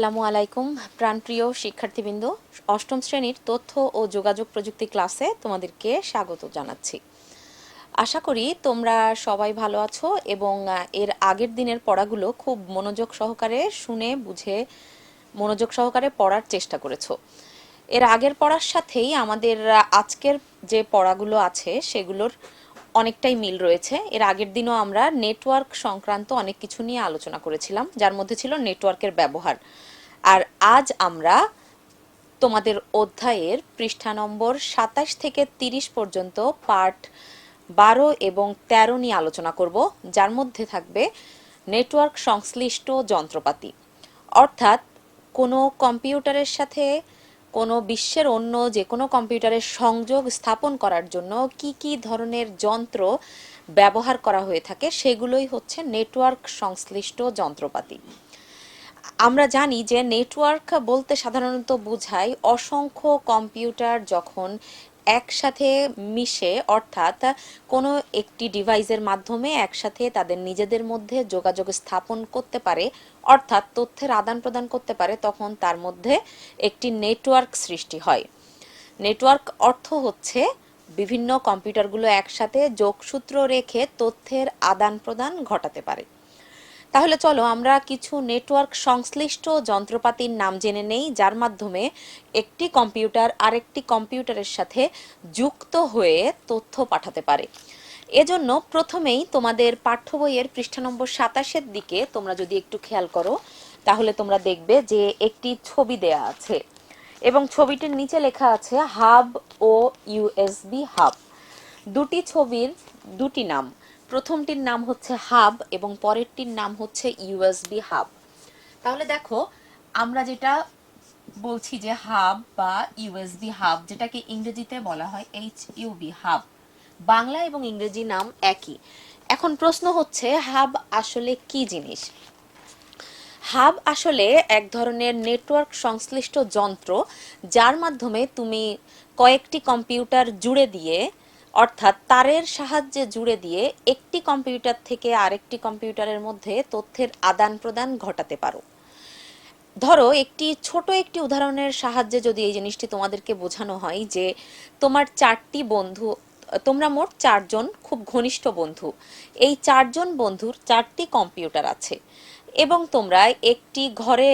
আসসালামু আলাইকুম প্রাণপ্রিয় শিক্ষার্থীবৃন্দ, অষ্টম শ্রেণীর তথ্য ও যোগাযোগ প্রযুক্তি ক্লাসে তোমাদেরকে স্বাগত জানাচ্ছি। আশা করি তোমরা সবাই ভালো আছো এবং এর আগের দিনের পড়াগুলো খুব মনোযোগ সহকারে শুনে বুঝে মনোযোগ সহকারে পড়ার চেষ্টা করেছো। এর আগের পড়ার সাথেই আমাদের আজকের যে পড়াগুলো আছে সেগুলোর অনেকটাই মিল রয়েছে। এর আগের দিনও আমরা নেটওয়ার্ক সংক্রান্ত অনেক কিছু নিয়ে আলোচনা করেছিলাম, যার মধ্যে ছিল নেটওয়ার্কের ব্যবহার। আর আজ আমরা তোমাদের অধ্যায়ের পৃষ্ঠা নম্বর ২৭ থেকে ৩০ পর্যন্ত পার্ট ১২ এবং ১৩ নিয়ে আলোচনা করব, যার মধ্যে থাকবে নেটওয়ার্ক সংশ্লিষ্ট যন্ত্রপাতি। অর্থাৎ কোনো কম্পিউটারের সাথে কোনো বিশ্বের অন্য যে কোনো কম্পিউটারের সংযোগ স্থাপন করার জন্য কি কি ধরনের যন্ত্র ব্যবহার করা হয়ে থাকে সেগুলোই হচ্ছে নেটওয়ার্ক সংশ্লিষ্ট যন্ত্রপাতি। আমরা জানি যে নেটওয়ার্ক বলতে সাধারণত বোঝায় অসংখ্য কম্পিউটার যখন একসাথে মিশে, অর্থাৎ কোনো একটি ডিভাইসের মাধ্যমে একসাথে তাদের নিজেদের মধ্যে যোগাযোগ স্থাপন করতে পারে, অর্থাৎ তথ্যের আদান প্রদান করতে পারে, তখন তার মধ্যে একটি নেটওয়ার্ক সৃষ্টি হয়। নেটওয়ার্ক অর্থ হচ্ছে বিভিন্ন কম্পিউটারগুলো একসাথে যোগসূত্র রেখে তথ্যের আদান প্রদান ঘটাতে পারে। তাহলে চলো আমরা কিছু নেটওয়ার্ক সংশ্লিষ্ট যন্ত্রপাতির নাম জেনে নেই, যার মাধ্যমে একটি কম্পিউটার আরেকটি কম্পিউটারের সাথে যুক্ত হয়ে তথ্য পাঠাতে পারে। এজন্য প্রথমেই তোমাদের পাঠ্য বইয়ের পৃষ্ঠা নম্বর ২৭-এর দিকে তোমরা যদি একটু খেয়াল করো, তাহলে তোমরা দেখবে যে একটি ছবি দেয়া আছে এবং ছবিটির নিচে লেখা আছে হাব ও ইউএসবি হাব। দুটি ছবির দুটি নাম, প্রথমটির নাম হচ্ছে হাব এবং পরেরটির নাম হচ্ছে ইউএসবি হাব। তাহলে দেখো, আমরা যেটা বলছি যে হাব বা ইউএসবি হাব, যেটাকে ইংরেজিতে বলা হয় এইচইউবি হাব, বাংলা এবং ইংরেজি নাম একই। এখন প্রশ্ন হচ্ছে হাব আসলে কি জিনিস? হাব আসলে এক ধরনের নেটওয়ার্ক সংশ্লিষ্ট যন্ত্র, যার মাধ্যমে তুমি কয়েকটি কম্পিউটার জুড়ে দিয়ে, অর্থাৎ তারের সাহায্যে জুড়ে দিয়ে একটি কম্পিউটার থেকে আরেকটি কম্পিউটারের মধ্যে তথ্যের আদান প্রদান ঘটাতে পারো। ধরো একটি উদাহরণের সাহায্যে যদি এই জিনিসটি তোমাদেরকে বোঝানো হয় যে তোমার চারটি বন্ধু, তোমরা মোট চারজন খুব ঘনিষ্ঠ বন্ধু, এই চারজন বন্ধুর চারটি কম্পিউটার আছে এবং তোমরা একটি ঘরে,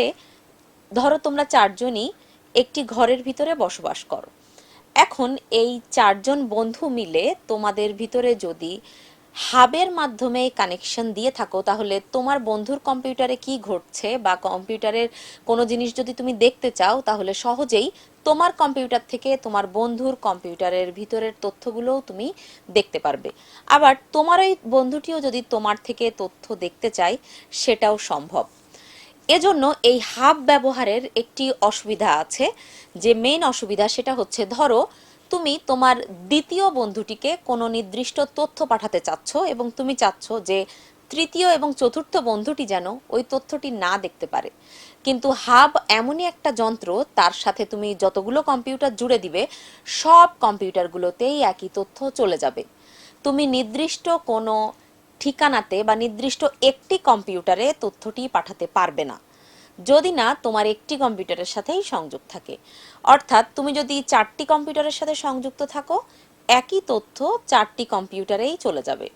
ধরো তোমরা চারজনই একটি ঘরের ভিতরে বসবাস করো। এখন এই চারজন বন্ধু মিলে তোমাদের ভিতরে যদি হাবের মাধ্যমে কানেকশন দিয়ে থাকো, তাহলে তোমার বন্ধুর কম্পিউটারে কি ঘটছে বা কম্পিউটারের কোনো জিনিস যদি তুমি দেখতে চাও, তাহলে সহজেই তোমার কম্পিউটার থেকে তোমার বন্ধুর কম্পিউটারের ভিতরের তথ্যগুলোও তুমি দেখতে পারবে। আবার তোমার ওই বন্ধুটিও যদি তোমার থেকে তথ্য দেখতে চায়, সেটাও সম্ভব। এজন্য এই হাব ব্যবহারের একটি অসুবিধা আছে, যে মেইন অসুবিধা সেটা হচ্ছে, ধরো তুমি তোমার দ্বিতীয় বন্ধুটিকে কোনো নির্দিষ্ট তথ্য পাঠাতে চাচ্ছ এবং তুমি চাচ্ছ যে তৃতীয় এবং চতুর্থ বন্ধুটি যেন ওই তথ্যটি না দেখতে পারে। কিন্তু হাব এমনই একটা যন্ত্র, তার সাথে তুমি যতগুলো কম্পিউটার জুড়ে দিবে, সব কম্পিউটারগুলোতেই একই তথ্য চলে যাবে। তুমি নির্দিষ্ট কোনো ঠিকানাতে বা নির্দিষ্ট একটি কম্পিউটারে তথ্যটি পাঠাতে পারবে না, যদি না তোমার একটি কম্পিউটারের সাথেই সংযোগ থাকে। অর্থাৎ তুমি যদি চারটি কম্পিউটারের সাথে সংযুক্ত থাকো, একই তথ্য চারটি কম্পিউটারেই চলে যাবে।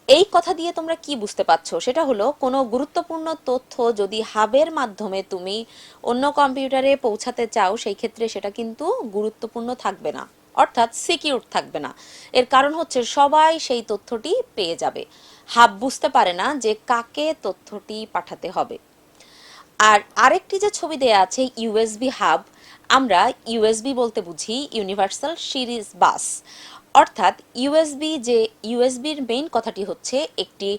এই কথা দিয়ে তোমরা কি বুঝতে পারছো? সেটা হলো, কোনো গুরুত্বপূর্ণ তথ্য যদি হাবের মাধ্যমে তুমি অন্য কম্পিউটারে পৌঁছাতে চাও, সেই ক্ষেত্রে সেটা কিন্তু গুরুত্বপূর্ণ থাকবে না, অর্থাৎ সিকিউর থাকবে না। এর কারণ হচ্ছে সবাই সেই তথ্যটি পেয়ে যাবে। হাব বুঝতে পারে না যে কাকে তথ্যটি পাঠাতে হবে। আর আরেকটি যে ছবি দেয়া আছে ইউএসবি হাব, আমরা ইউএসবি বলতে বুঝি ইউনিভার্সাল সিরিজ বাস। অর্থাৎ ইউএসবির মেইন কথাটি হচ্ছে একটি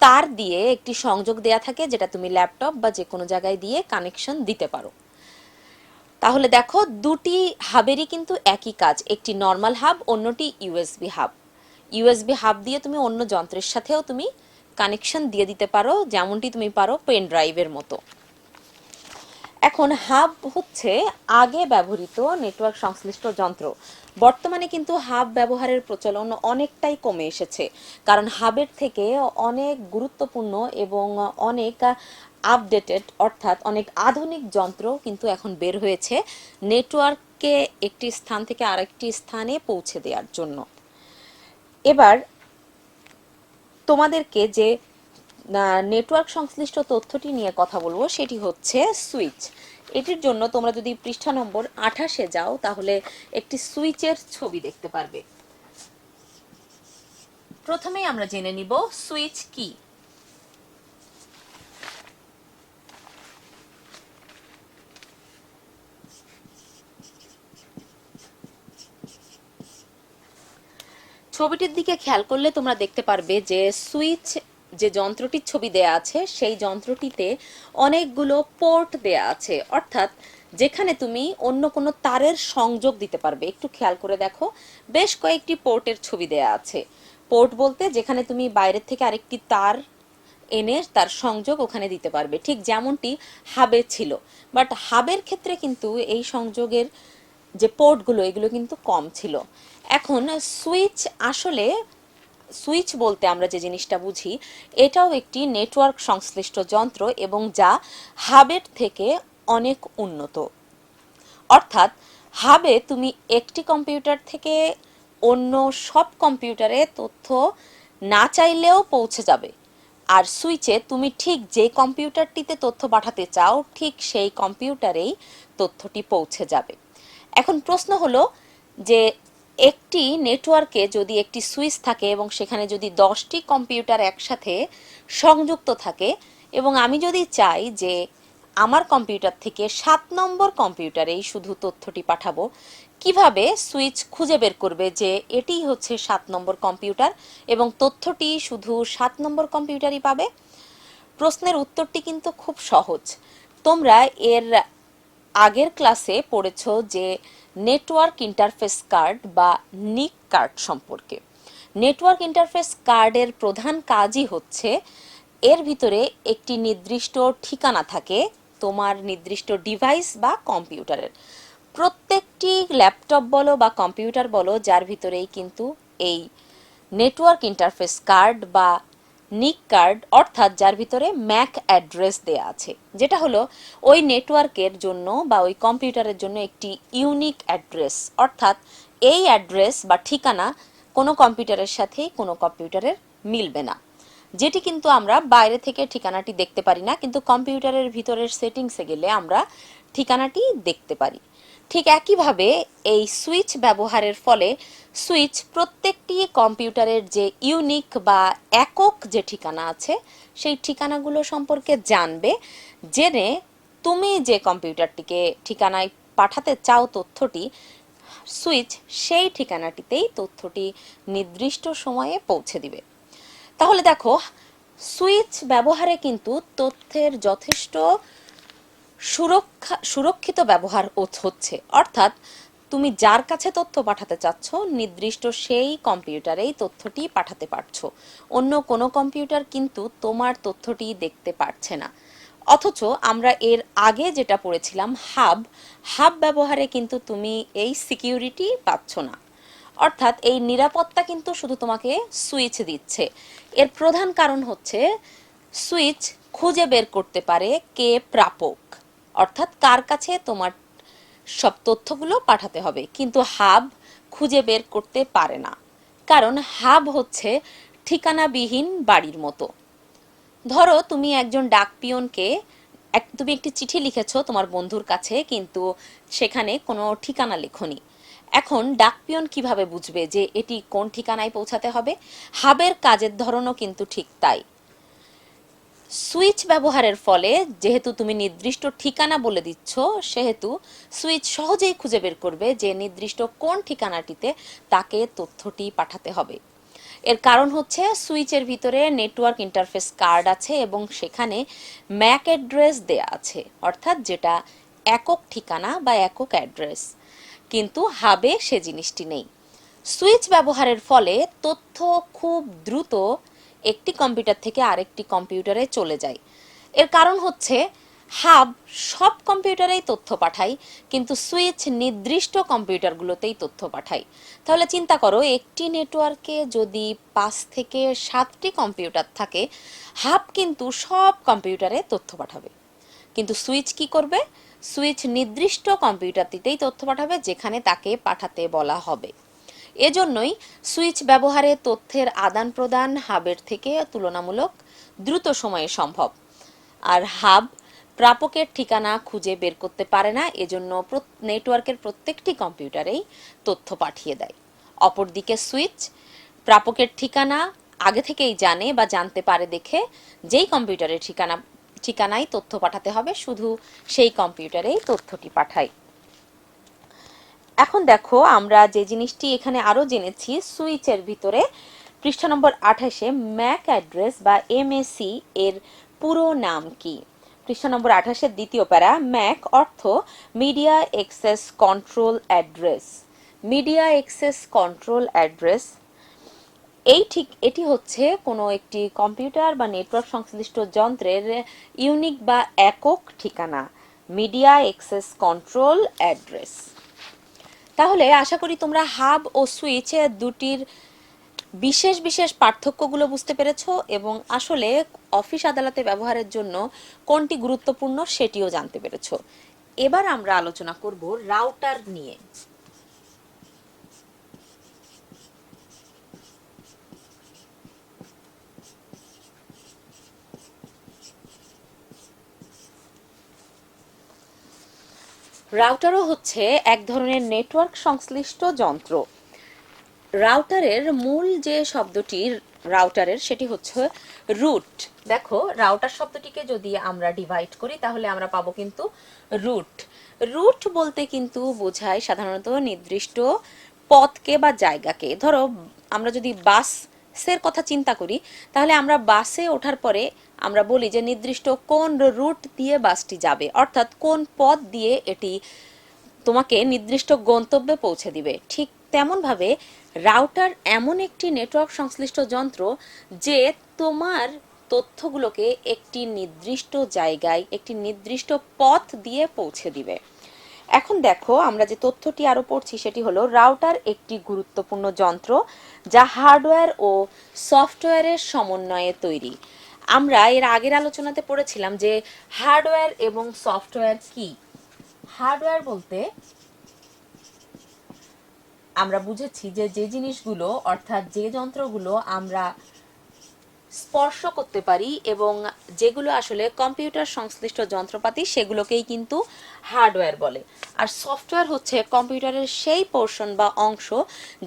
তার দিয়ে একটি সংযোগ দেয়া থাকে, যেটা তুমি ল্যাপটপ বা যে কোনো জায়গায় দিয়ে কানেকশন দিতে পারো। তাহলে দেখো, দুটি হাবেরই কিন্তু একই কাজ, একটি নর্মাল হাব, অন্যটি ইউএসবি হাব। ইউএসবি হাব দিয়ে তুমি অন্য যন্ত্রের সাথেও তুমি কানেকশন দিয়ে দিতে পারো, যেমনটি তুমি পারো পেন ড্রাইভের মতো। এখন হাব হচ্ছে আগে ব্যবহৃত নেটওয়ার্ক সংশ্লিষ্ট যন্ত্র। বর্তমানে কিন্তু হাব ব্যবহারের প্রচলন অনেকটাই কমে এসেছে, কারণ হাবের থেকে অনেক গুরুত্বপূর্ণ এবং অনেক আপডেটেড অর্থাৎ অনেক আধুনিক যন্ত্র কিন্তু এখন বের হয়েছে নেটওয়ার্ককে একটি স্থান থেকে আরেকটি স্থানে পৌঁছে দেওয়ার জন্য। এবার তোমাদেরকে যে নেটওয়ার্ক সংশ্লিষ্ট তথ্যটি নিয়ে কথা বলবো সেটি হচ্ছে সুইচ। এটির জন্য তোমরা যদি পৃষ্ঠা নম্বর 28-এ যাও তাহলে একটি সুইচের ছবি দেখতে পারবে। প্রথমেই আমরা জেনে নিব সুইচ কি। ছবিটির দিকে খেয়াল করলে তোমরা দেখতে পারবে যে সুইচ যে যন্ত্রটির ছবি দেয়া আছে সেই যন্ত্রটিতে অনেকগুলো পোর্ট দেয়া আছে, অর্থাৎ যেখানে তুমি অন্য কোনো তারের সংযোগ দিতে পারবে। একটু খেয়াল করে দেখো, বেশ কয়েকটি পোর্টের ছবি দেয়া আছে। পোর্ট বলতে যেখানে তুমি বাইরের থেকে আরেকটি তার এনে তার সংযোগ ওখানে দিতে পারবে, ঠিক যেমনটি হাবে ছিল। বাট হাবের ক্ষেত্রে কিন্তু এই সংযোগের যে পোর্টগুলো এগুলো কিন্তু কম ছিল। এখন সুইচ আসলে সুইচ বলতে আমরা যে জিনিসটা বুঝি এটাও একটি নেটওয়ার্ক সংশ্লিষ্ট যন্ত্র এবং যা হাবের থেকে অনেক উন্নত। অর্থাৎ হাবে তুমি একটি কম্পিউটার থেকে অন্য সব কম্পিউটারে তথ্য না চাইলেও পৌঁছে যাবে, আর সুইচে তুমি ঠিক যে কম্পিউটারটিতে তথ্য পাঠাতে চাও ঠিক সেই কম্পিউটারেই তথ্যটি পৌঁছে যাবে। এখন প্রশ্ন হলো যে একটি নেটওয়ার্কে যদি একটি সুইচ থাকে এবং সেখানে যদি 10টি কম্পিউটার একসাথে সংযুক্ত থাকে এবং আমি যদি চাই যে আমার কম্পিউটার থেকে 7 নম্বর কম্পিউটারেই শুধু তথ্যটি পাঠাবো, কিভাবে সুইচ খুঁজে বের করবে যে এটিই হচ্ছে 7 নম্বর কম্পিউটার এবং তথ্যটি শুধু 7 নম্বর কম্পিউটারই পাবে? প্রশ্নের উত্তরটি কিন্তু খুব সহজ। তোমরা এর আগের ক্লাসে পড়েছো যে নেটওয়ার্ক ইন্টারফেস কার্ড বা নিক কার্ড সম্পর্কে। নেটওয়ার্ক ইন্টারফেস কার্ডের প্রধান কাজই হচ্ছে এর ভিতরে একটি নির্দিষ্ট ঠিকানা থাকে তোমার নির্দিষ্ট ডিভাইস বা কম্পিউটারের। প্রত্যেকটি ল্যাপটপ বলো বা কম্পিউটার বলো যার ভিতরেই কিন্তু এই নেটওয়ার্ক ইন্টারফেস কার্ড বা নিক কার্ড অর্থাৎ যার ভিতরে ম্যাক অ্যাড্রেস দেয়া আছে, যেটা হলো ওই নেটওয়ার্কের জন্য বা ওই কম্পিউটারের জন্য একটি ইউনিক অ্যাড্রেস। অর্থাৎ এই অ্যাড্রেস বা ঠিকানা কোনো কম্পিউটারের সাথে কোনো কম্পিউটারের মিলবে না, যেটি কিন্তু আমরা বাইরে থেকে ঠিকানাটি দেখতে পারি না, কিন্তু কম্পিউটারের ভিতরের সেটিংসে গেলে আমরা ঠিকানাটি দেখতে পারি। ঠিক একইভাবে এই সুইচ ব্যবহারের ফলে সুইচ প্রত্যেকটি কম্পিউটারের যে ইউনিক বা একক যে ঠিকানা আছে সেই ঠিকানাগুলো সম্পর্কে জানবে, জেনে তুমি যে কম্পিউটারটিকে ঠিকানায় পাঠাতে চাও তথ্যটি, সুইচ সেই ঠিকানাটিতেই তথ্যটি নির্দিষ্ট সময়ে পৌঁছে দিবে। তাহলে দেখো, সুইচ ব্যবহারে কিন্তু তথ্যের যথেষ্ট সুরক্ষিত ব্যবহার হচ্ছে। অর্থাৎ তুমি যার কাছে তথ্য পাঠাতে চাচ্ছ নির্দিষ্ট সেই কম্পিউটারেই তথ্যটি পাঠাতে পারছো, অন্য কোনো কম্পিউটার কিন্তু তোমার তথ্যটি দেখতে পারছে না। অথচ আমরা এর আগে যেটা পড়েছিলাম হাব ব্যবহারে কিন্তু তুমি এই সিকিউরিটি পাচ্ছ না। অর্থাৎ এই নিরাপত্তা কিন্তু শুধু তোমাকে সুইচ দিচ্ছে। এর প্রধান কারণ হচ্ছে সুইচ খুঁজে বের করতে পারে কে প্রাপক, অর্থাৎ কার কাছে তোমার সব তথ্যগুলো পাঠাতে হবে, কিন্তু হাব খুঁজে বের করতে পারে না। কারণ হাব হচ্ছে ঠিকানাবিহীন বাড়ির মতো। ধরো তুমি একজন ডাকপিয়নকে তুমি একটি চিঠি লিখেছো তোমার বন্ধুর কাছে, কিন্তু সেখানে কোনো ঠিকানা লেখনি। এখন ডাকপিয়ন কিভাবে বুঝবে যে এটি কোন ঠিকানায় পৌঁছাতে হবে? হাবের কাজের ধরনও কিন্তু ঠিক তাই। সুইচ ব্যবহারের ফলে যেহেতু তুমি নির্দিষ্ট ঠিকানা বলে দিচ্ছ, সেহেতু সুইচ সহজেই খুঁজে বের করবে যে নির্দিষ্ট কোন ঠিকানাটিতে তাকে তথ্যটি পাঠাতে হবে। এর কারণ হচ্ছে সুইচের ভিতরে নেটওয়ার্ক ইন্টারফেস কার্ড আছে এবং সেখানে ম্যাক অ্যাড্রেস দেয়া আছে, অর্থাৎ যেটা একক ঠিকানা বা একক অ্যাড্রেস, কিন্তু হাবে সে জিনিসটি নেই। সুইচ ব্যবহারের ফলে তথ্য খুব দ্রুত একটি কম্পিউটার থেকে আরেকটি কম্পিউটারে চলে যায়। এর কারণ হচ্ছে হাব সব কম্পিউটারেই তথ্য পাঠায়, কিন্তু সুইচ নির্দিষ্ট কম্পিউটারগুলোতেই তথ্য পাঠায়। তাহলে চিন্তা করো, একটি নেটওয়ার্কে যদি 5 থেকে 7টি কম্পিউটার থাকে, হাব কিন্তু সব কম্পিউটারে তথ্য পাঠাবে। কিন্তু সুইচ কি করবে? সুইচ নির্দিষ্ট কম্পিউটারটিতেই তথ্য পাঠাবে যেখানে তাকে পাঠাতে বলা হবে। এজন্যই সুইচ ব্যবহারে তথ্যের আদান প্রদান হাবের থেকে তুলনামূলক দ্রুত সময়ে সম্ভব। আর হাব প্রাপকের ঠিকানা খুঁজে বের করতে পারে না, এজন্য নেটওয়ার্কের প্রত্যেকটি কম্পিউটারেই তথ্য পাঠিয়ে দেয়। অপরদিকে সুইচ প্রাপকের ঠিকানা আগে থেকেই জানে বা জানতে পারে দেখে যেই কম্পিউটারের ঠিকানায় তথ্য পাঠাতে হবে, শুধু সেই কম্পিউটারেই তথ্যটি পাঠায়। এখন দেখো, আমরা যে জিনিসটি এখানে আরো জেনেছি, সুইচের ভিতরে পৃষ্ঠা নম্বর 28-এ ম্যাক অ্যাড্রেস বা এমএসি এর পুরো নাম কি? পৃষ্ঠা নম্বর 28-এর দ্বিতীয় প্যারা, ম্যাক অর্থ media access control address. Media access control address এটি হচ্ছে কোনো একটি কম্পিউটার বা নেটওয়ার্ক সংশ্লিষ্ট যন্ত্রের ইউনিক বা একক ঠিকানা, মিডিয়া অ্যাক্সেস কন্ট্রোল অ্যাড্রেস। তাহলে আশা করি তোমরা হাব ও সুইচ দুটির বিশেষ বিশেষ পার্থক্যগুলো বুঝতে পেরেছো এবং আসলে অফিস আদালতে ব্যবহারের জন্য কোনটি গুরুত্বপূর্ণ সেটিও জানতে পেরেছো। এবার আমরা আলোচনা করব রাউটার নিয়ে। রাউটারও হচ্ছে এক ধরনের নেটওয়ার্ক সংশ্লিষ্ট যন্ত্র। রাউটারের মূল যে শব্দটি রাউটারের, সেটি হচ্ছে রুট। দেখো, রাউটার শব্দটিকে যদি আমরা ডিভাইড করি তাহলে আমরা পাবো কিন্তু রুট। রুট বলতে কিন্তু বোঝায় সাধারণত নির্দিষ্ট পথকে বা জায়গাকে। ধরো, আমরা যদি বাসের কথা চিন্তা করি তাহলে আমরা বাসে ওঠার পরে আমরা বলি যে নির্দিষ্ট কোন রুট দিয়ে বাসটি যাবে, অর্থাৎ কোন পথ দিয়ে এটি তোমাকে নির্দিষ্ট গন্তব্যে পৌঁছে দিবে। ঠিক তেমনভাবে রাউটার এমন একটি নেটওয়ার্ক সংশ্লিষ্ট যন্ত্র যে তোমার তথ্যগুলোকে একটি নির্দিষ্ট জায়গায় একটি নির্দিষ্ট পথ দিয়ে পৌঁছে দিবে। এখন দেখো, আমরা যে তথ্যটি আরো পড়ছি সেটি হলো, রাউটার একটি গুরুত্বপূর্ণ যন্ত্র যা হার্ডওয়্যার ও সফটওয়্যারের সমন্বয়ে তৈরি। আমরা এর আগের আলোচনাতে পড়েছিলাম যে হার্ডওয়্যার এবং সফটওয়্যার কি। হার্ডওয়্যার বলতে আমরা বুঝেছি যে যে জিনিসগুলো, অর্থাৎ যে যন্ত্রগুলো আমরা স্পর্শ করতে পারি এবং যেগুলো আসলে কম্পিউটার সংশ্লিষ্ট যন্ত্রপাতি, সেগুলোকেই কিন্তু হার্ডওয়্যার বলে। আর সফটওয়্যার হচ্ছে কম্পিউটারের সেই পোর্শন বা অংশ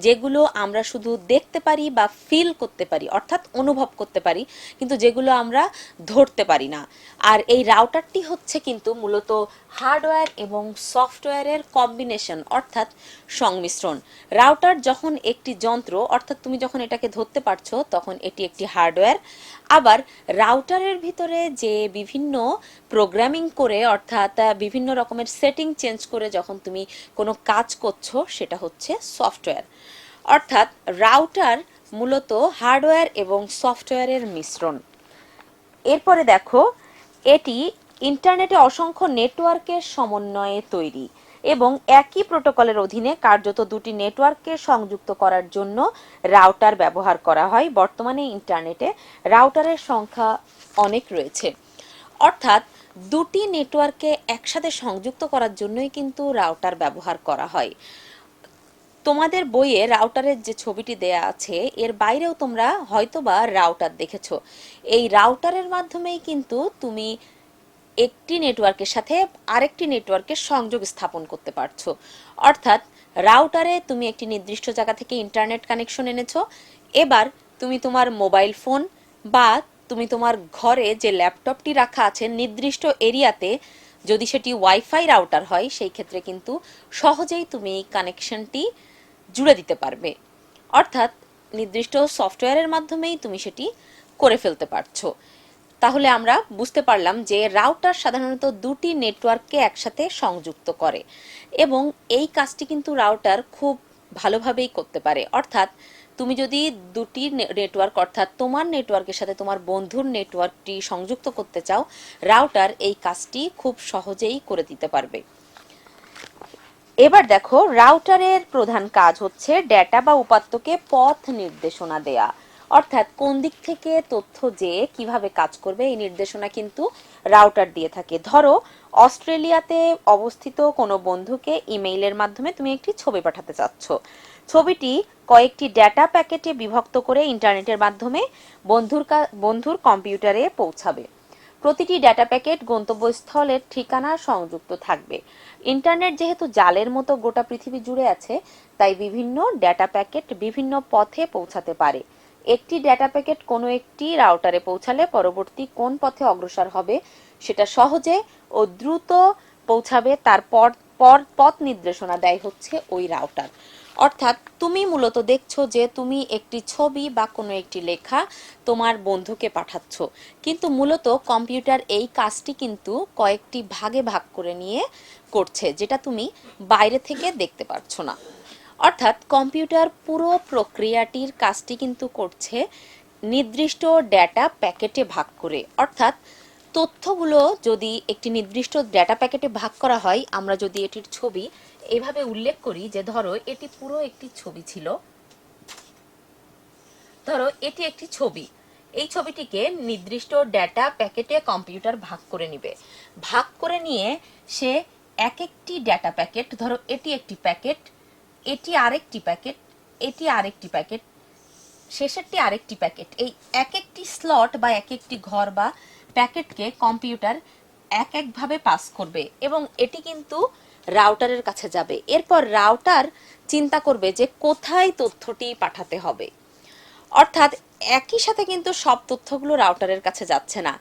যেগুলো আমরা শুধু দেখতে পারি বা ফিল করতে পারি, অর্থাৎ অনুভব করতে পারি, কিন্তু যেগুলো আমরা ধরতে পারি না। আর এই রাউটারটি হচ্ছে কিন্তু মূলত হার্ডওয়্যার এবং সফটওয়্যারের কম্বিনেশন, অর্থাৎ সংমিশ্রণ। রাউটার যখন একটি যন্ত্র, অর্থাৎ তুমি যখন এটাকে ধরতে পারছো, তখন এটি একটি হার্ডওয়্যার। আবার রাউটারের ভিতরে যে বিভিন্ন প্রোগ্রামিং করে, অর্থাৎ বিভিন্ন রকমের সেটিং চেঞ্জ করে যখন তুমি কোনো কাজ করছো, সেটা হচ্ছে সফটওয়্যার। অর্থাৎ রাউটার মূলত হার্ডওয়্যার এবং সফটওয়্যারের মিশ্রণ। এরপরে দেখো, এটি ইন্টারনেটে অসংখ্য নেটওয়ার্কের সমন্বয়ে তৈরি এবং একই প্রোটোকলের অধীনে কার্যত দুটি নেটওয়ার্ককে সংযুক্ত করার জন্য রাউটার ব্যবহার করা হয়। বর্তমানে ইন্টারনেটে রাউটারের সংখ্যা অনেক রয়েছে, অর্থাৎ দুটি নেটওয়ার্ককে একসাথে সংযুক্ত করার জন্যই কিন্তু রাউটার ব্যবহার করা হয়। তোমাদের বইয়ে রাউটারের যে ছবিটি দেয়া আছে, এর বাইরেও তোমরা হয়তোবা রাউটার দেখেছো। এই রাউটারের মাধ্যমেই কিন্তু তুমি একটি নেটওয়ার্কের সাথে আরেকটি নেটওয়ার্কের সংযোগ স্থাপন করতে পারছো। অর্থাৎ রাউটারে তুমি একটি নির্দিষ্ট জায়গা থেকে ইন্টারনেট কানেকশন এনেছো, এবার তুমি তোমার মোবাইল ফোন বা তুমি তোমার ঘরে যে ল্যাপটপটি রাখা আছে নির্দিষ্ট এরিয়াতে, যদি সেটি ওয়াইফাই রাউটার হয়, সেই ক্ষেত্রে কিন্তু সহজেই তুমি কানেকশনটি জুড়ে দিতে পারবে। অর্থাৎ নির্দিষ্ট সফটওয়্যারের মাধ্যমেই তুমি সেটি করে ফেলতে পারছো। তাহলে আমরা বুঝতে পারলাম যে রাউটার সাধারণত দুটি নেটওয়ার্ককে একসাথে সংযুক্ত করে এবং এই কাজটি কিন্তু রাউটার খুব ভালোভাবেই করতে পারে। অর্থাৎ তুমি যদি দুটি নেটওয়ার্ক অর্থাৎ তোমার নেটওয়ার্কের সাথে তোমার বন্ধুর নেটওয়ার্কটি সংযুক্ত করতে চাও, রাউটার এই কাজটি খুব সহজেই করে দিতে পারবে। এবার দেখো, রাউটারের প্রধান কাজ হচ্ছে ডেটা বা উপাত্তকে পথ নির্দেশনা দেয়া, অর্থাৎ কোন দিক থেকে তথ্য যেয়ে কিভাবে কাজ করবে এই নির্দেশনা কিন্তু রাউটার দিয়ে থাকে। ধরো, অস্ট্রেলিয়াতে অবস্থিত কোনো বন্ধুকে ইমেইলের মাধ্যমে তুমি একটি ছবি পাঠাতে চাচ্ছ। ছবিটি কয়েকটি ডেটা প্যাকেটে বিভক্ত করে ইন্টারনেটের মাধ্যমে বন্ধুর কম্পিউটারে পৌঁছাবে। প্রতিটি ডেটা প্যাকেট গন্তব্যস্থলের ঠিকানা সংযুক্ত থাকবে। ইন্টারনেট যেহেতু জালের মতো গোটা পৃথিবী জুড়ে আছে, তাই বিভিন্ন ডেটা প্যাকেট বিভিন্ন পথে পৌঁছাতে পারে। একটি ডেটা প্যাকেট কোনো একটি রাউটারে পৌঁছালে পরবর্তী কোন পথে অগ্রসর হবে সেটা সহজে ও দ্রুত পৌঁছাবে, তার পথ নির্দেশনা দেয় হচ্ছে ওই রাউটার। অর্থাৎ তুমি মূলত দেখছো যে তুমি একটি ছবি বা কোনো একটি লেখা তোমার বন্ধুকে পাঠাচ্ছ, কিন্তু মূলত কম্পিউটার এই কাজটি কিন্তু কয়েকটি ভাগে ভাগ করে নিয়ে করছে, যেটা তুমি বাইরে থেকে দেখতে পারছো না। অর্থাৎ কম্পিউটার পুরো প্রক্রিয়াটির কাজটি কিন্তু করছে নির্দিষ্ট ডেটা প্যাকেটে ভাগ করে। অর্থাৎ তথ্যগুলো যদি একটি নির্দিষ্ট ডেটা প্যাকেটে ভাগ করা হয়, আমরা যদি এটির ছবি এইভাবে উল্লেখ করি যে ধরো এটি পুরো একটি ছবি ছিল, ধরো এটি একটি ছবি, এই ছবিটিকে নির্দিষ্ট ডেটা প্যাকেটে কম্পিউটার ভাগ করে নিবে। ভাগ করে নিয়ে সে এক একটি ডেটা প্যাকেট, ধরো এটি একটি প্যাকেট, এটি আরেকটি প্যাকেট, এটি আরেকটি প্যাকেট, শেষেরটি আরেকটি প্যাকেট, এই এক একটি স্লট বা এক একটি ঘর বা প্যাকেটকে কম্পিউটার এক একভাবে পাস করবে এবং এটি কিন্তু রাউটারের কাছে যাবে। এরপর রাউটার চিন্তা করবে যে কোথায় তথ্যটি পাঠাতে হবে। অর্থাৎ একই সাথে কিন্তু সব তথ্যগুলো রাউটারের কাছে যাচ্ছে না,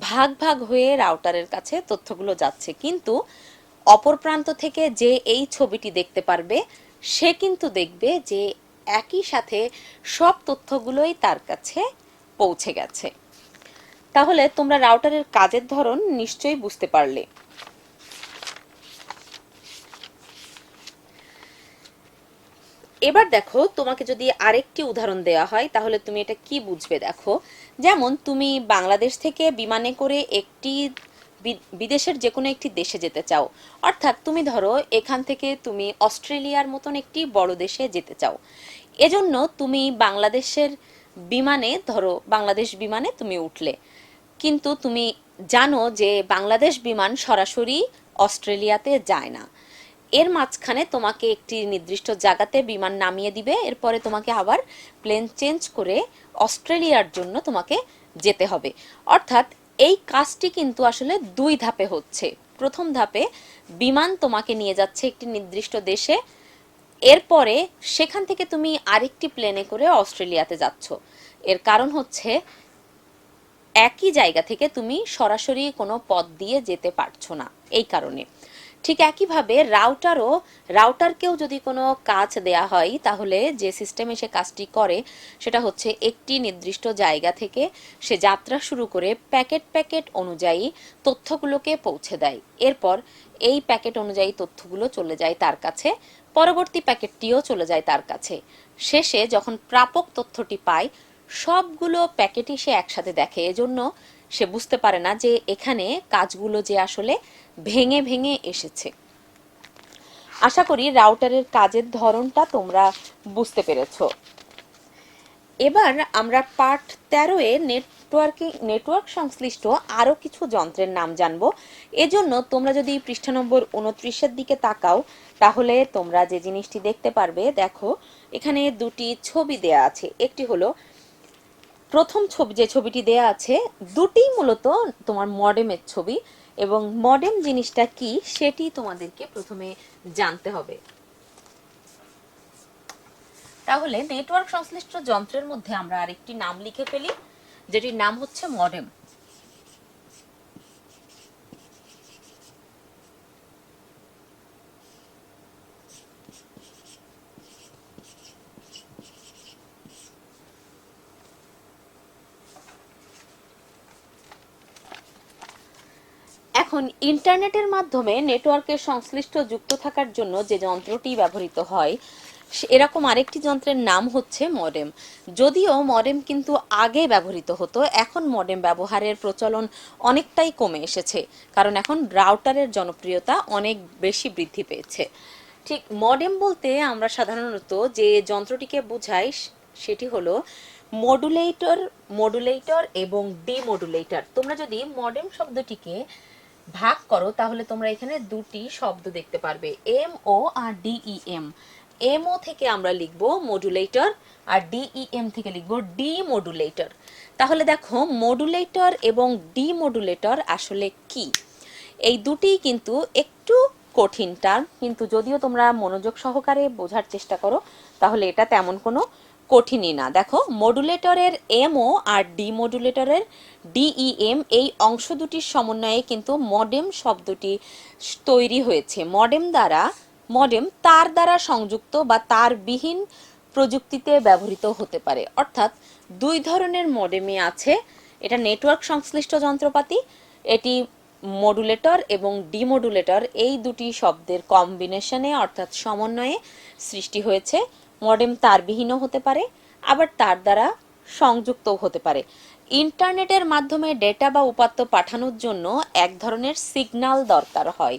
ভাগ ভাগ হয়ে রাউটারের কাছে তথ্যগুলো যাচ্ছে। কিন্তু অপর প্রান্ত থেকে যে এই ছবিটি দেখতে পারবে সে কিন্তু দেখবে যে একই সাথে সব তথ্যগুলোই তার কাছে পৌঁছে গেছে। তাহলে তোমরা রাউটারের কাজের ধরন নিশ্চয়ই বুঝতে পারলে। এবার দেখো, তোমাকে যদি আরেকটি উদাহরণ দেওয়া হয় তাহলে তুমি এটা কি বুঝবে। দেখো, যেমন তুমি বাংলাদেশ থেকে বিমানে করে একটি বিদেশের যে কোনো একটি দেশে যেতে চাও। অর্থাৎ তুমি ধরো এখান থেকে তুমি অস্ট্রেলিয়ার মতন একটি বড় দেশে যেতে চাও। এজন্য তুমি বাংলাদেশের বিমানে, ধরো বাংলাদেশ বিমানে তুমি উঠলে, কিন্তু তুমি জানো যে বাংলাদেশ বিমান সরাসরি অস্ট্রেলিয়াতে যায় না। এর মাঝখানে তোমাকে একটি নির্দিষ্ট জায়গাতে বিমান নামিয়ে দিবে, এরপরে তোমাকে আবার প্লেন চেঞ্জ করে অস্ট্রেলিয়ার জন্য তোমাকে যেতে হবে। অর্থাৎ এই কাজটি কিন্তু আসলে দুই ধাপে হচ্ছে। প্রথম ধাপে বিমান তোমাকে নিয়ে যাচ্ছে একটি নির্দিষ্ট দেশে, এরপরে সেখান থেকে তুমি আরেকটি প্লেনে করে অস্ট্রেলিয়াতে যাচ্ছ। এর কারণ হচ্ছে একই জায়গা থেকে তুমি সরাসরি কোনো পথ দিয়ে যেতে পারছো না, এই কারণে। ঠিক একইভাবে রাউটারকেও যদি কোনো কাজ দেয়া হয় তাহলে যে সিস্টেমে সে কাজটি করে সেটা হচ্ছে একটি নির্দিষ্ট জায়গা থেকে সে যাত্রা শুরু করে প্যাকেট প্যাকেট অনুযায়ী তথ্যগুলোকে পৌঁছে দেয়। এরপর এই প্যাকেট অনুযায়ী তথ্যগুলো চলে যায় তার কাছে, পরবর্তী প্যাকেটটিও চলে যায় তার কাছে। শেষে যখন প্রাপক তথ্যটি পায়, সবগুলো প্যাকেটই সে একসাথে দেখে। এজন্য সে বুঝতে পারে না যে এখানে কাজগুলো যে আসলে ভেঙে ভেঙে এসেছে। আশা করি রাউটারের কাজের ধরনটা তোমরা বুঝতে পেরেছো। এবার আমরা পার্ট 13-এ নেটওয়ার্ক সংশ্লিষ্ট আরও কিছু যন্ত্রের নাম জানবো। এজন্য তোমরা যদি পৃষ্ঠা নম্বর 29-এর দিকে তাকাও তাহলে তোমরা যে জিনিসটি দেখতে পারবে, দেখো এখানে দুটি ছবি দেয়া আছে। একটি হলো প্রথম ছবি, যে ছবিটি দেয়া আছে দুটি মূলত তোমার মডেমের ছবি, এবং মডেম জিনিসটা কি সেটি তোমাদেরকে প্রথমে জানতে হবে। তাহলে নেটওয়ার্ক সংশ্লিষ্ট যন্ত্রের মধ্যে আমরা আরেকটি নাম লিখে ফেলি, যেটির নাম হচ্ছে মডেম। এখন ইন্টারনেটের মাধ্যমে নেটওয়ার্কের সংশ্লিষ্ট যুক্ত থাকার জন্য যে যন্ত্রটি ব্যবহৃত হয় এরকম আরেকটি যন্ত্রের নাম হচ্ছে মডেম। যদিও মডেম কিন্তু আগে ব্যবহৃত হতো, এখন মডেম ব্যবহারের প্রচলন অনেকটাই কমে এসেছে, কারণ এখন রাউটারের জনপ্রিয়তা অনেক বেশি বৃদ্ধি পেয়েছে। ঠিক মডেম বলতে আমরা সাধারণত যে যন্ত্রটিকে বোঝাই সেটি হলো মডুলেটর এবং ডিমডুলেটর। তোমরা যদি মডেম শব্দটিকে ভাগ করো তাহলে তোমরা এখানে দুটি শব্দ দেখতে পারবে, এম ও আর ডিইএম। এম ও থেকে আমরা লিখব মডুলেটর, আর ডিইএম থেকে লিখব ডিমডুলেটর। তাহলে দেখো মডুলেটর এবং ডিমডুলেটর আসলে কি? এই দুটিই কিন্তু একটু কঠিন টার্ম, কিন্তু যদিও তোমরা মনোযোগ সহকারে বোঝার চেষ্টা করো তাহলে এটা তেমন কোনো কঠিনই না। দেখো মডুলেটরের এমও আর ডিমডুলেটরের ডিইএম, এই অংশ দুটির সমন্বয়ে কিন্তু মডেম শব্দটি তৈরি হয়েছে। মডেম তার দ্বারা সংযুক্ত বা তারবিহীন প্রযুক্তিতে ব্যবহৃত হতে পারে। অর্থাৎ দুই ধরনের মডেমই আছে। এটা নেটওয়ার্ক সংশ্লিষ্ট যন্ত্রপাতি, এটি মডুলেটর এবং ডিমডুলেটর এই দুটি শব্দের কম্বিনেশনে অর্থাৎ সমন্বয়ে সৃষ্টি হয়েছে। মডেম তারবিহীনও হতে পারে, আবার তার দ্বারা সংযুক্তও হতে পারে। ইন্টারনেটের মাধ্যমে ডেটা বা উপাত্ত পাঠানোর জন্য এক ধরনের সিগন্যাল দরকার হয়।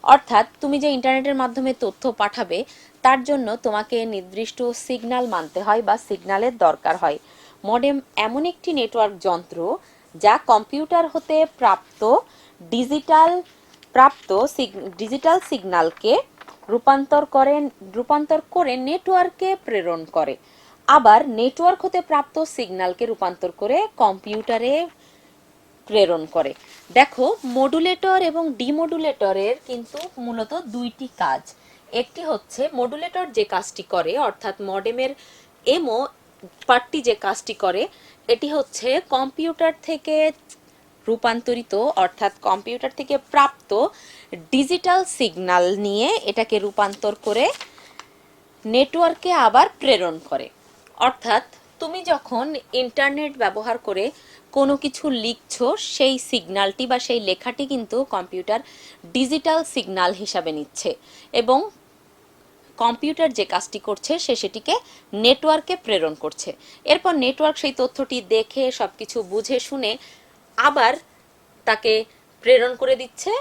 অর্থাৎ তুমি যে ইন্টারনেটের মাধ্যমে তথ্য পাঠাবে তার জন্য তোমাকে নির্দিষ্ট সিগন্যাল মানতে হয় বা সিগন্যালের দরকার হয়। মডেম এমন একটি নেটওয়ার্ক যন্ত্র যা কম্পিউটার হতে ডিজিটাল ডিজিটাল সিগন্যালকে রূপান্তর করে নেটওয়ার্কে প্রেরণ করে, আবার নেটওয়ার্ক হতে প্রাপ্ত সিগন্যালকে রূপান্তর করে কম্পিউটারে প্রেরণ করে। দেখো মডুলেটর এবং ডিমডুলেটরের কিন্তু মূলত দুইটি কাজ। একটি হচ্ছে মডুলেটর যে কাজটি করে, অর্থাৎ মডেমের এমও পার্টটি যে কাজটি করে, এটি হচ্ছে কম্পিউটার থেকে রূপান্তরিত অর্থাৎ কম্পিউটার থেকে প্রাপ্ত ডিজিটাল সিগন্যাল নিয়ে এটাকে রূপান্তর করে নেটওয়ার্কে আবার প্রেরণ করে। অর্থাৎ তুমি যখন ইন্টারনেট ব্যবহার করে কোনো কিছু লিখছো, সেই সিগন্যালটি বা সেই লেখাটি কিন্তু কম্পিউটার ডিজিটাল সিগন্যাল হিসাবে নিচ্ছে এবং কম্পিউটার যে কাজটি করছে সেটিকে নেটওয়ার্কে প্রেরণ করছে। এরপর নেটওয়ার্ক সেই তথ্যটি দেখে সবকিছু বুঝে শুনে আবার তাকে প্রেরণ করে দিচ্ছে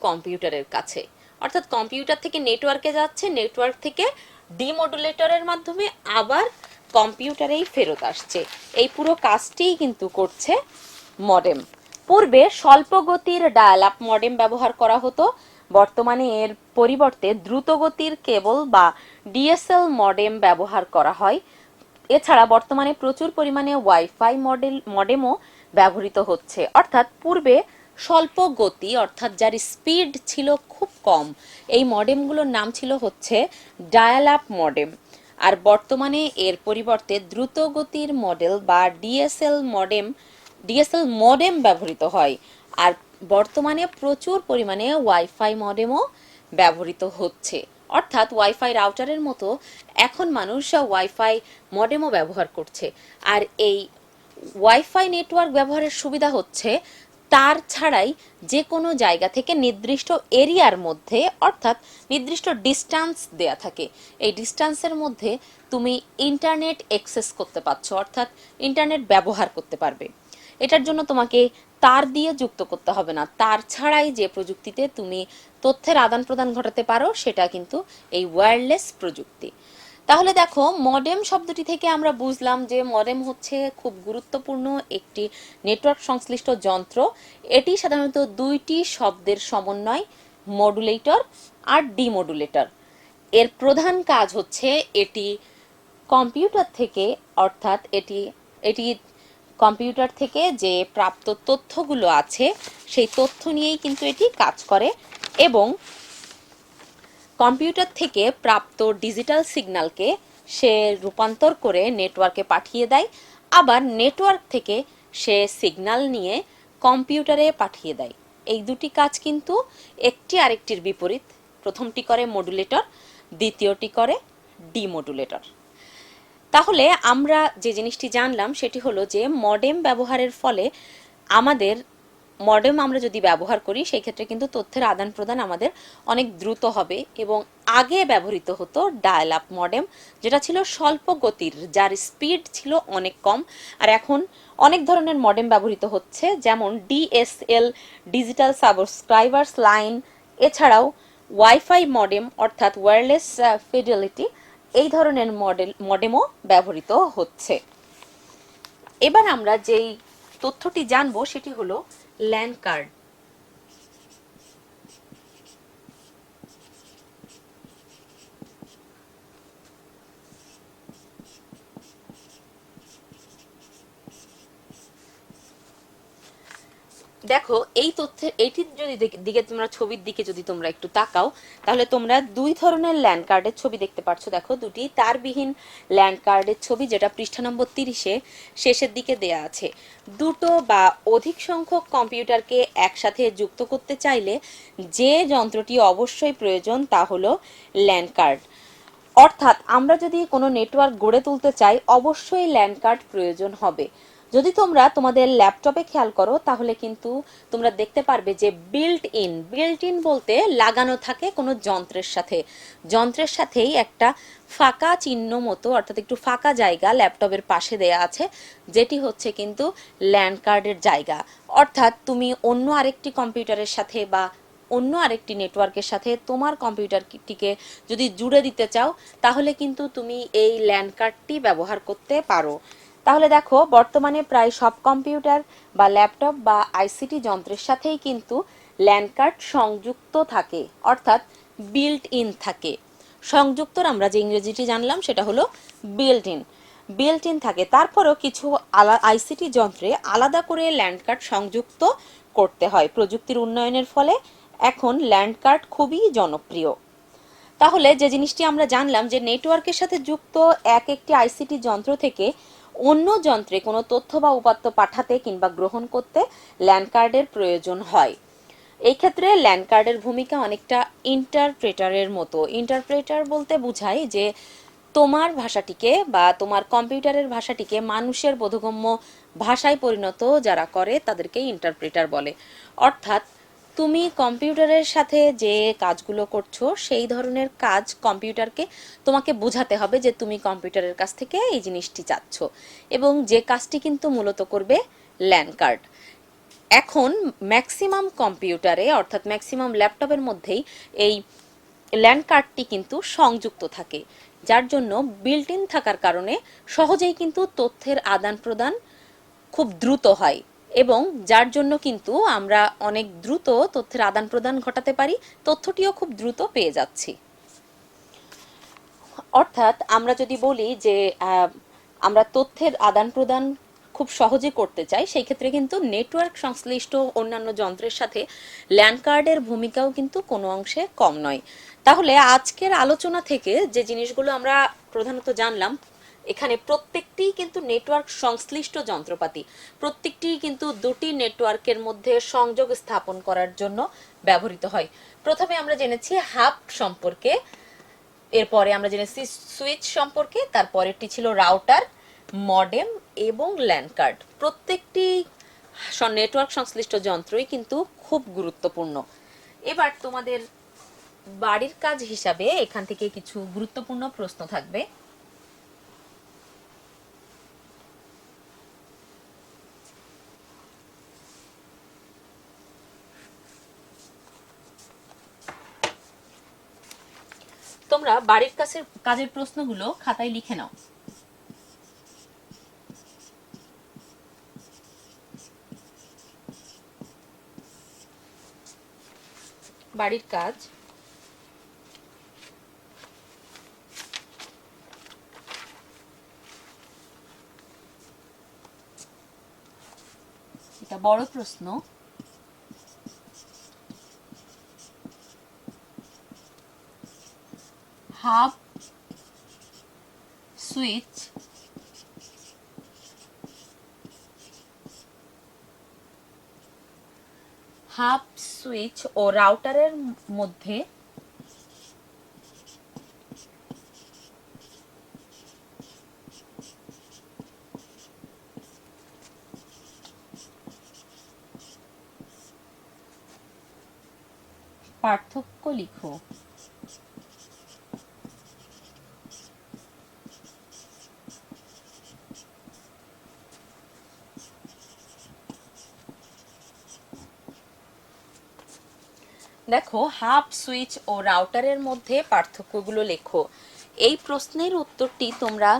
কম্পিউটারের কাছে। অর্থাৎ কম্পিউটার থেকে নেটওয়ার্কে যাচ্ছে, নেটওয়ার্ক থেকে ডিমডুলেটরের মাধ্যমে আবার কম্পিউটারেই ফেরত আসছে। এই পুরো কাজটিই কিন্তু করছে মডেম। পূর্বে স্বল্প গতির ডায়াল আপ মডেম ব্যবহার করা হতো, বর্তমানে এর পরিবর্তে দ্রুত গতির কেবল বা ডিএসএল মডেম ব্যবহার করা হয়। এছাড়া বর্তমানে প্রচুর পরিমাণে ওয়াইফাই মডেমও ব্যবহৃত হচ্ছে। অর্থাৎ পূর্বে স্বল্প গতি অর্থাৎ যার স্পিড ছিল খুব কম, এই মডেমগুলোর নাম ছিল হচ্ছে ডায়াল আপ মডেম। আর বর্তমানে এর পরিবর্তে দ্রুত গতির মডেল বা ডিএসএল মডেম ব্যবহৃত হয়। আর বর্তমানে প্রচুর পরিমাণে ওয়াইফাই মডেমও ব্যবহৃত হচ্ছে। অর্থাৎ ওয়াইফাই রাউটারের মতো এখন মানুষ ওয়াইফাই মডেমও ব্যবহার করছে। আর এই ওয়াইফাই নেটওয়ার্ক ব্যবহারের সুবিধা হচ্ছে তার ছাড়াই যে কোনো জায়গা থেকে নির্দিষ্ট এরিয়ার মধ্যে অর্থাৎ নির্দিষ্ট ডিস্টেন্স দেয়া থাকে, এই ডিস্টেন্সের মধ্যে তুমি ইন্টারনেট অ্যাক্সেস করতে পারছো, অর্থাৎ ইন্টারনেট ব্যবহার করতে পারবে। এটার জন্য তোমাকে তার দিয়ে যুক্ত করতে হবে না, তার ছাড়াই যে প্রযুক্তিতে তুমি তথ্যের আদান প্রদান ঘটাতে পারো সেটা কিন্তু এই ওয়্যারলেস প্রযুক্তি। তাহলে দেখো মডেম শব্দটি থেকে আমরা বুঝলাম যে মডেম হচ্ছে খুব গুরুত্বপূর্ণ একটি নেটওয়ার্ক সংশ্লিষ্ট যন্ত্র। এটি সাধারণত দুইটি শব্দের সমন্বয়, মডুলেটর আর ডিমডুলেটর। এর প্রধান কাজ হচ্ছে এটি কম্পিউটার থেকে অর্থাৎ এটি কম্পিউটার থেকে যে প্রাপ্ত তথ্যগুলো আছে সেই তথ্য নিয়েই কিন্তু এটি কাজ করে এবং কম্পিউটার থেকে প্রাপ্ত ডিজিটাল সিগন্যালকে সে রূপান্তর করে নেটওয়ার্কে পাঠিয়ে দেয়, আবার নেটওয়ার্ক থেকে সে সিগন্যাল নিয়ে কম্পিউটারে পাঠিয়ে দেয়। এই দুটি কাজ কিন্তু একটি আরেকটির বিপরীত। প্রথমটি করে মডুলেটর, দ্বিতীয়টি করে ডিমডুলেটর। তাহলে আমরা যে জিনিসটি জানলাম সেটি হলো যে মডেম ব্যবহারের ফলে আমাদের মডেম আমরা যদি ব্যবহার করি সেই ক্ষেত্রে কিন্তু তথ্যের আদান প্রদান আমাদের অনেক দ্রুত হবে। এবং আগে ব্যবহৃত হতো ডায়াল আপ মডেম, যেটা ছিল স্বল্প গতির, যার স্পিড ছিল অনেক কম। আর এখন অনেক ধরনের মডেম ব্যবহৃত হচ্ছে, যেমন ডিএসএল, ডিজিটাল সাবস্ক্রাইবার্স লাইন, এছাড়াও ওয়াইফাই মডেম অর্থাৎ ওয়্যারলেস ফিডেলিটি, এই ধরনের মডেমও ব্যবহৃত হচ্ছে। এবার আমরা যেই তথ্যটি জানবো সেটি হলো ল্যান কার্ড। দেখো এই তথ্যের এইটির যদি দিকে তোমরা ছবির দিকে যদি তোমরা একটু তাকাও, তাহলে তোমরা দুই ধরনের ল্যান্ড কার্ডের ছবি দেখতে পাচ্ছ। দেখো দুটি তারবিহীন ল্যান্ড কার্ডের ছবি, যেটা পৃষ্ঠা নম্বর 30-এ শেষের দিকে দেয়া আছে। দুটো বা অধিক সংখ্যক কম্পিউটারকে একসাথে যুক্ত করতে চাইলে যে যন্ত্রটি অবশ্যই প্রয়োজন তা হলো ল্যান্ড কার্ড। অর্থাৎ আমরা যদি কোনো নেটওয়ার্ক গড়ে তুলতে চাই, অবশ্যই ল্যান কার্ড প্রয়োজন হবে। যদি তোমরা তোমাদের ল্যাপটপে খেয়াল করো তাহলে কিন্তু তোমরা দেখতে পারবে যে বিল্ট ইন বলতে লাগানো থাকে কোনো যন্ত্রের সাথেই একটা ফাঁকা চিহ্ন মতো, অর্থাৎ একটু ফাঁকা জায়গা ল্যাপটপের পাশে দেয়া আছে, যেটি হচ্ছে কিন্তু ল্যান কার্ডের জায়গা। অর্থাৎ তুমি অন্য আরেকটি কম্পিউটারের সাথে বা অন্য আরেকটি নেটওয়ার্কের সাথে তোমার কম্পিউটারটিকে যদি জুড়ে দিতে চাও, তাহলে কিন্তু তুমি এই ল্যান কার্ডটি ব্যবহার করতে পারো। তাহলে দেখো বর্তমানে প্রায় সব কম্পিউটার বা ল্যাপটপ বা আইসিটি যন্ত্রের সাথেই কিন্তু ল্যান কার্ড সংযুক্ত থাকে, অর্থাৎ বিল্ট ইন থাকে। সংযুক্তর আমরা যে ইংরেজিটি জানলাম সেটা হলো বিল্ট ইন থাকে। তারপরেও কিছু আইসিটি যন্ত্রে আলাদা করে ল্যান্ড কার্ড সংযুক্ত করতে হয়। প্রযুক্তির উন্নয়নের ফলে এখন ল্যান্ড কার্ড খুবই জনপ্রিয়। তাহলে যে জিনিসটি আমরা জানলাম যে নেটওয়ার্কের সাথে যুক্ত এক একটি আইসিটি যন্ত্র থেকে অন্য যন্ত্রে কোনো তথ্য বা উপাত্ত পাঠাতে কিংবা গ্রহণ করতে ল্যান্ড কার্ডের প্রয়োজন হয়। এই ক্ষেত্রে ল্যান্ড কার্ডের ভূমিকা অনেকটা ইন্টারপ্রেটারের মতো। ইন্টারপ্রেটার বলতে বোঝায় যে তোমার ভাষাটিকে বা তোমার কম্পিউটারের ভাষাটিকে মানুষের বোধগম্য ভাষায় পরিণত যারা করে তাদেরকে ইন্টারপ্রেটার বলে। অর্থাৎ তুমি কম্পিউটারের সাথে যে কাজগুলো করছো সেই ধরনের কাজ কম্পিউটারকে তোমাকে বোঝাতে হবে যে তুমি কম্পিউটারের কাছ থেকে এই জিনিসটি চাচ্ছ, এবং যে কাজটি কিন্তু মূলত করবে ল্যান কার্ড। এখন ম্যাক্সিমাম কম্পিউটারে অর্থাৎ ম্যাক্সিমাম ল্যাপটপের মধ্যেই এই ল্যান কার্ডটি কিন্তু সংযুক্ত থাকে, যার জন্য বিল্ট ইন থাকার কারণে সহজেই কিন্তু তথ্যের আদান প্রদান খুব দ্রুত হয়, এবং যার জন্য কিন্তু আমরা অনেক দ্রুত তথ্যের আদান প্রদান ঘটাতে পারি, তথ্যটিও খুব দ্রুত পেয়ে যাচ্ছি। অর্থাৎ আমরা যদি বলি যে আমরা তথ্যের আদান প্রদান খুব সহজে করতে চাই, সেই ক্ষেত্রে কিন্তু নেটওয়ার্ক সংশ্লিষ্ট অন্যান্য যন্ত্রের সাথে ল্যান কার্ডের ভূমিকাও কিন্তু কোনো অংশে কম নয়। তাহলে আজকের আলোচনা থেকে যে জিনিসগুলো আমরা প্রধানত জানলাম, এখানে প্রত্যেকটি কিন্তু নেটওয়ার্ক সংশ্লিষ্ট যন্ত্রপাতি, প্রত্যেকটি কিন্তু দুটি নেটওয়ার্কের মধ্যে সংযোগ স্থাপন করার জন্য ব্যবহৃত হয়। প্রথমে আমরা জেনেছি হাব সম্পর্কে, এরপরে আমরা জেনেছি সুইচ সম্পর্কে, তারপরেরটি ছিল রাউটার, মডেম এবং ল্যান কার্ড। প্রত্যেকটি নেটওয়ার্ক সংশ্লিষ্ট যন্ত্রই কিন্তু খুব গুরুত্বপূর্ণ। এবার তোমাদের বাড়ির কাজ হিসাবে এখান থেকে কিছু গুরুত্বপূর্ণ প্রশ্ন থাকবে। তোমরা বাড়ির কাজের প্রশ্নগুলো খাতায় লিখে নাও। বাড়ির কাজ, এটা বড় প্রশ্ন। হাব সুইচ ও রাউটারের মধ্যে পার্থক্য লিখো। দেখো, হাব, সুইচ ও রাউটারের মধ্যে পার্থক্যগুলো লেখো। এই প্রশ্নের উত্তরটি তোমরা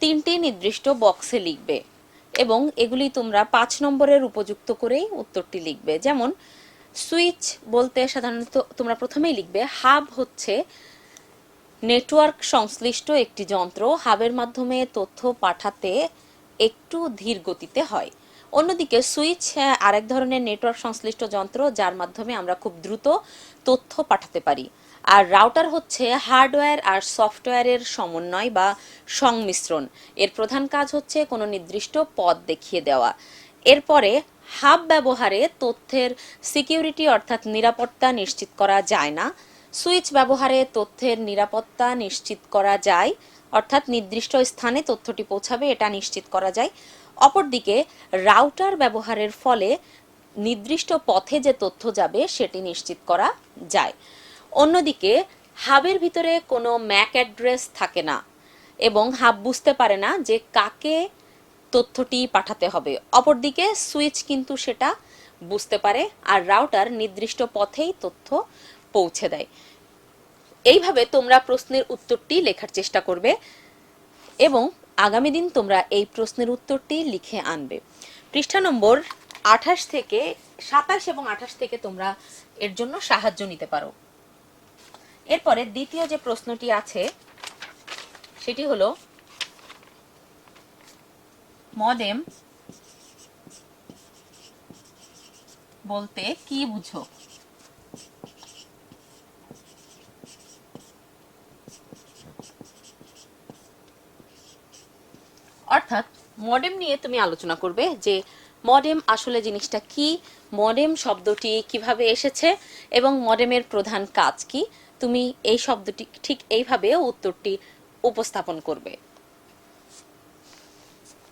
3টি নির্দিষ্ট বক্সে লিখবে এবং এগুলি তোমরা 5 নম্বরের উপযুক্ত করেই উত্তরটি লিখবে। যেমন সুইচ বলতে সাধারণত তোমরা প্রথমেই লিখবে হাব হচ্ছে নেটওয়ার্ক সংশ্লিষ্ট একটি যন্ত্র। হাবের মাধ্যমে তথ্য পাঠাতে একটু ধীর গতিতে হয়। অন্যদিকে সুইচ আরেক ধরনের নেটওয়ার্ক সংশ্লিষ্ট যন্ত্র যার মাধ্যমে আমরা খুব দ্রুত তথ্য পাঠাতে পারি। আর রাউটার হচ্ছে হার্ডওয়্যার আর সফটওয়্যারের সমন্বয় বা সংমিশ্রণ। এর প্রধান কাজ হচ্ছে কোনো নির্দিষ্ট পথ দেখিয়ে দেওয়া। এরপরে হাব ব্যবহারে তথ্যের সিকিউরিটি অর্থাৎ নিরাপত্তা নিশ্চিত করা যায় না। সুইচ ব্যবহারে তথ্যের নিরাপত্তা নিশ্চিত করা যায়, অর্থাৎ নির্দিষ্ট স্থানে তথ্যটি পৌঁছাবে এটা নিশ্চিত করা যায়। অপরদিকে রাউটার ব্যবহারের ফলে নির্দিষ্ট পথে যে তথ্য যাবে সেটি নিশ্চিত করা যায়। অন্যদিকে হাবের ভিতরে কোনো ম্যাক অ্যাড্রেস থাকে না এবং হাব বুঝতে পারে না যে কাকে তথ্যটি পাঠাতে হবে। অপরদিকে সুইচ কিন্তু সেটা বুঝতে পারে আর রাউটার নির্দিষ্ট পথেই তথ্য পৌঁছে দেয়। এইভাবে তোমরা প্রশ্নের উত্তরটি লেখার চেষ্টা করবে এবং আগামী দিন তোমরা এই প্রশ্নের উত্তরটি লিখে আনবে। পৃষ্ঠা নম্বর 28 থেকে 27 এবং 28 থেকে তোমরা এর জন্য সাহায্য নিতে পারো। এরপরে দ্বিতীয় যে প্রশ্নটি আছে সেটি হলো মডেম বলতে কি বুঝো? অর্থাৎ মডেম নিয়ে তুমি আলোচনা করবে যে মডেম আসলে জিনিসটা কি, মডেম শব্দটি কিভাবে এসেছে এবং মডেমের প্রধান কাজ কি। তুমি এই শব্দটি ঠিক এইভাবে উত্তরটি উপস্থাপন করবে।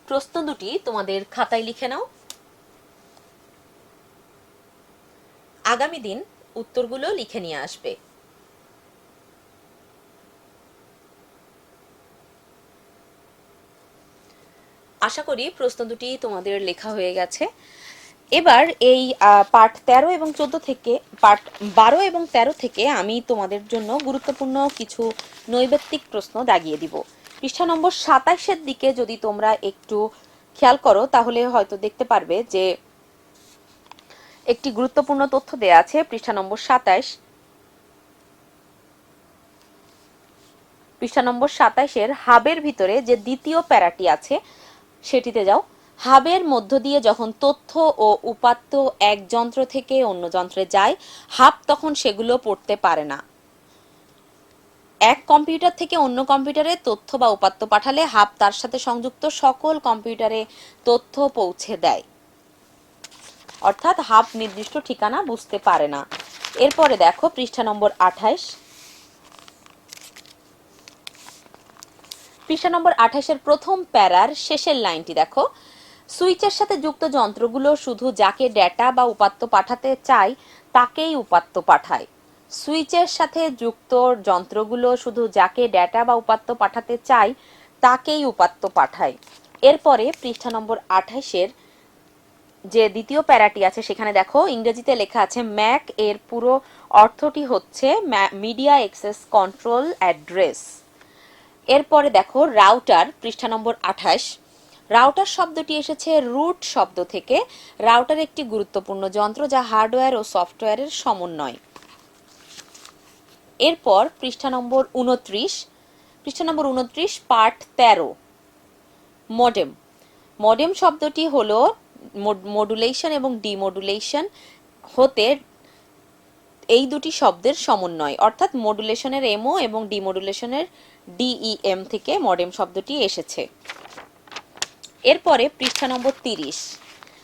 প্রশ্ন দুটি তোমাদের খাতায় লিখে নাও। আগামী দিন উত্তরগুলো লিখে নিয়ে আসবে। আশা করি প্রশ্ন দুটি তোমাদের লেখা হয়ে গেছে। এবার এই পার্ট 13 এবং 14 থেকে পার্ট 12 এবং 13 থেকে আমি তোমাদের জন্য গুরুত্বপূর্ণ কিছু নৈবেত্তিক প্রশ্ন দাগিয়ে দিব। পৃষ্ঠা নম্বর 27-এর দিকে যদি তোমরা একটু খেয়াল করো তাহলে হয়তো দেখতে পারবে যে একটি গুরুত্বপূর্ণ তথ্য দেয়া আছে। পৃষ্ঠা নম্বর 27, পৃষ্ঠা নম্বর 27-এর হাবের ভিতরে যে দ্বিতীয় প্যারাটি আছে সেটিতে যাও। হাবের মধ্য দিয়ে যখন তথ্য ও উপাত্ত এক যন্ত্র থেকে অন্য যন্ত্রে যায়, হাব তখন সেগুলো পড়তে পারে না। এক কম্পিউটার থেকে অন্য কম্পিউটারে তথ্য বা উপাত্ত পাঠালে হাব তার সাথে সংযুক্ত সকল কম্পিউটারে তথ্য পৌঁছে দেয়। অর্থাৎ হাব নির্দিষ্ট ঠিকানা বুঝতে পারে না। এরপরে দেখো পৃষ্ঠা নম্বর 28, পৃষ্ঠা নম্বর 28-এর প্রথম প্যারার শেষের লাইনটি দেখো। সুইচের সাথে যুক্ত যন্ত্রগুলো শুধু যাকে ডেটা বা উপাত্ত পাঠাতে চায় তাকেই উপাত্ত পাঠায়। সুইচের সাথে যুক্ত যন্ত্রগুলো শুধু যাকে ডেটা বা উপাত্ত পাঠাতে চায় তাকেই উপাত্ত পাঠায়। এরপরে পৃষ্ঠা নম্বর 28-এর যে দ্বিতীয় প্যারাটি আছে সেখানে দেখো ইংরেজিতে লেখা আছে ম্যাক এর পুরো অর্থটি হচ্ছে মিডিয়া অ্যাক্সেস কন্ট্রোল অ্যাড্রেস। এরপরে দেখো রাউটার, পৃষ্ঠা নম্বর 28, রাউটার শব্দটি এসেছে রুট শব্দ থেকে। রাউটার একটি গুরুত্বপূর্ণ যন্ত্র যা হার্ডওয়্যার ও সফটওয়্যারের সমন্বয়। এরপর পৃষ্ঠা নম্বর 29, পৃষ্ঠা নম্বর 29 পার্ট 13 মডেম। মডেম শব্দটি হলো মডুলেশন এবং ডিমডুলেশন হতে এই দুটি শব্দের সমন্বয়, অর্থাৎ মডুলেশনের এমও এবং ডিমডুলেশনের ডিইএম থেকে মডেম শব্দটি এসেছে। এরপরে পৃষ্ঠা নম্বর 30,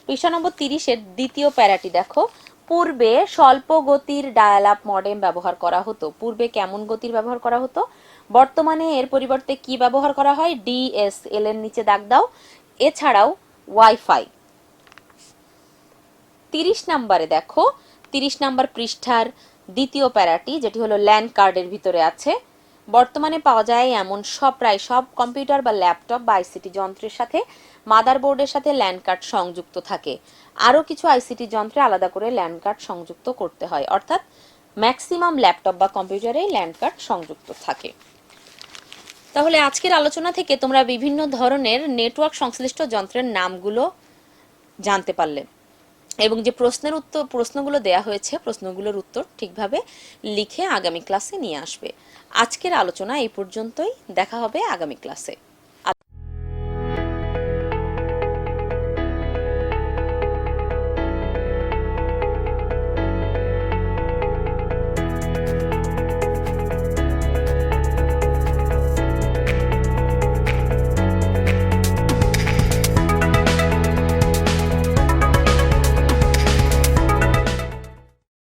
পৃষ্ঠা নম্বর 30-এর দ্বিতীয় প্যারাটি দেখো। পূর্বে স্বল্প গতির ডায়াল আপ মডেম ব্যবহার করা হতো। পূর্বে কেমন গতির ব্যবহার করা হতো? বর্তমানে এর পরিবর্তে কি ব্যবহার করা হয়? ডিএসএল এর নিচে দাগ দাও। এছাড়াও ওয়াইফাই। 30 নম্বরে দেখো, 30 নম্বর পৃষ্ঠার দ্বিতীয় প্যারাটি যেটি হলো ল্যান কার্ডের ভিতরে আছে। বর্তমানে পাওয়া যায় এমন প্রায় সব কম্পিউটার বা ল্যাপটপ বা আইসিটি যন্ত্রের সাথে মাদারবোর্ডের সাথে ল্যান কার্ড সংযুক্ত থাকে। আরও কিছু আইসিটি যন্ত্রে আলাদা করে ল্যান কার্ড সংযুক্ত করতে হয়, অর্থাৎ ম্যাক্সিমাম ল্যাপটপ বা কম্পিউটারে ল্যান কার্ড সংযুক্ত থাকে। তাহলে আজকের আলোচনা থেকে তোমরা বিভিন্ন ধরনের নেটওয়ার্ক সংশ্লিষ্ট যন্ত্রের নামগুলো জানতে পারলে এবং যে প্রশ্নগুলো দেয়া হয়েছে প্রশ্নগুলোর উত্তর ঠিকভাবে লিখে আগামী ক্লাসে নিয়ে আসবে। আজকের আলোচনা এই পর্যন্তই, দেখা হবে আগামী ক্লাসে।